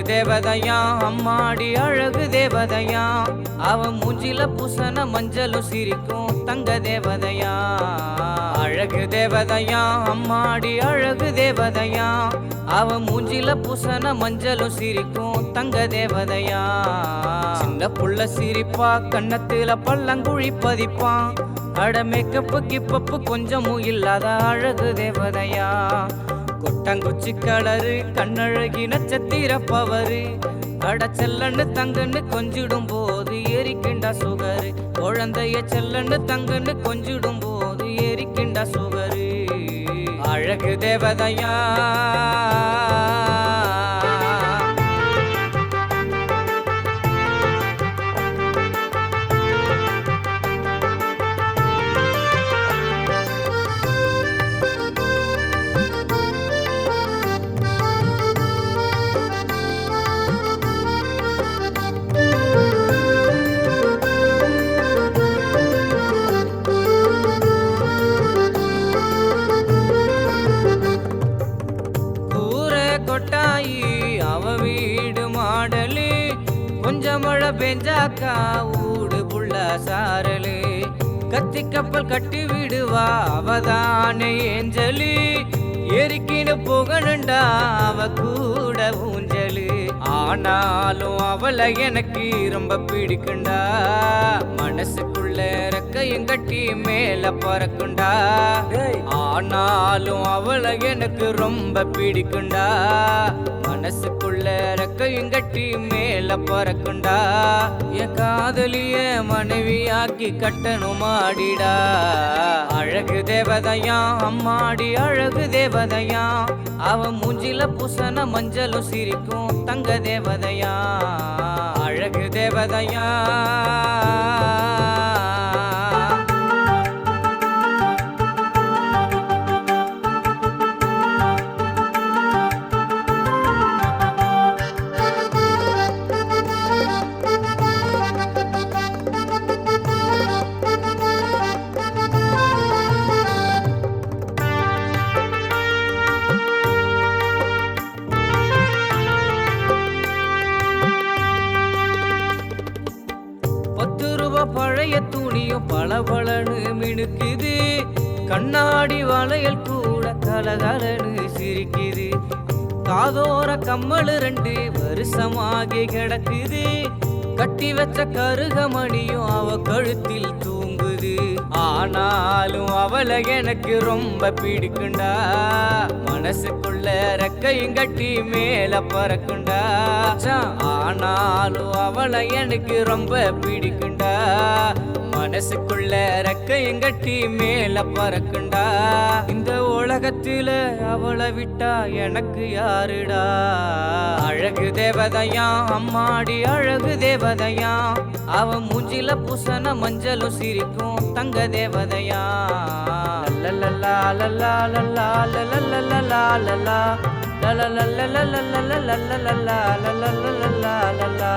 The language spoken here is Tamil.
தேவதையா அம்மாடி அழகு தேவதையா அவ மூஞ்சில பூசன மஞ்சளும் சிரிக்கும் தங்க தேவதையா அழகு தேவதையா அம்மாடி அழகு தேவதையா அவ மூஞ்சில பூசன மஞ்சளும் சிரிக்கும் தங்க தேவதையா சின்ன புள்ள சிரிப்பா கண்ணத்துல பள்ளங்குழி பதிப்பான் அட மேக்கப்பு கிப்பப்பு கொஞ்சமும் இல்லாத அழகு தேவதையா கொட்டங்குச்சி கலரு கண்ணழகி நட்சத்திர பவரு அட செல்லன்னு தங்கன்னு கொஞ்சிடும் போது எரிக்கிண்டா சுகரு குழந்தைய செல்லன்னு தங்கன்னு கொஞ்சிடும் போது எரிக்கிண்டா சுகரு அழகு தேவதையா கொட்டாயி அவ வீடு மாடலு கொஞ்சம் மழை பெஞ்சாக்கா ஊடு புள்ள சாரலு கத்தி கப்பல் கட்டி விடுவா அவதானே ஏஞ்சலு எரிக்கின்னு போகணுண்டா அவ கூட ஊஞ்சலு ஆனாலும் அவளை எனக்கு ரொம்ப பிடிக்குண்டா மனசுக்குள்ள ரெக்கையும் கட்டி மேல பறக்குண்டா ஆனாலும் அவளை எனக்கு ரொம்ப பிடிக்குண்டா மனசுக்குள்ள ரெக்கையும் கட்டி மேல பறக்குண்டா என் காதலிய மனைவியாக்கி கட்டணும் மாடிடா அழகு தேவதையா அம்மாடி அழகு தேவதையா அவ மூஞ்சில பூசன மஞ்சளும் சிரிக்கும் தங்க தேவதையா அழகு தேவதையா பழைய துணியும் பளபளன்னு மினுக்குது கண்ணாடி வளையல் கூட கலகலன்னு சிரிக்குது காதோர கம்மல் 2 வருஷமாகி கிடக்குது கட்டி வச்ச கருகமணியும் அவ கழுத்தில் தூங்குது ஆனாலும் அவளை எனக்கு ரொம்ப பிடிக்குண்டா மனசுக்குள்ள ரெக்கையும் கட்டி மேல பறக்குண்டா ஆனாலும் அவளை எனக்கு ரொம்ப பிடிக்குண்டா மனசுக்குள்ள ரெக்கையும் கட்டி மேல பறக்குண்டா இந்த உலகத்துல அவளை விட்டா எனக்கு யாருடா அழகு தேவதையா அம்மாடி அழகு தேவதையா அவ மூஞ்சில பூசன மஞ்சளும் சிரிக்கும் தங்க தேவதையா லல்லலா லல்லா லல்லா லல்லலா லல்லா லல்லலா லல்லலா லல்லலா லல்லலா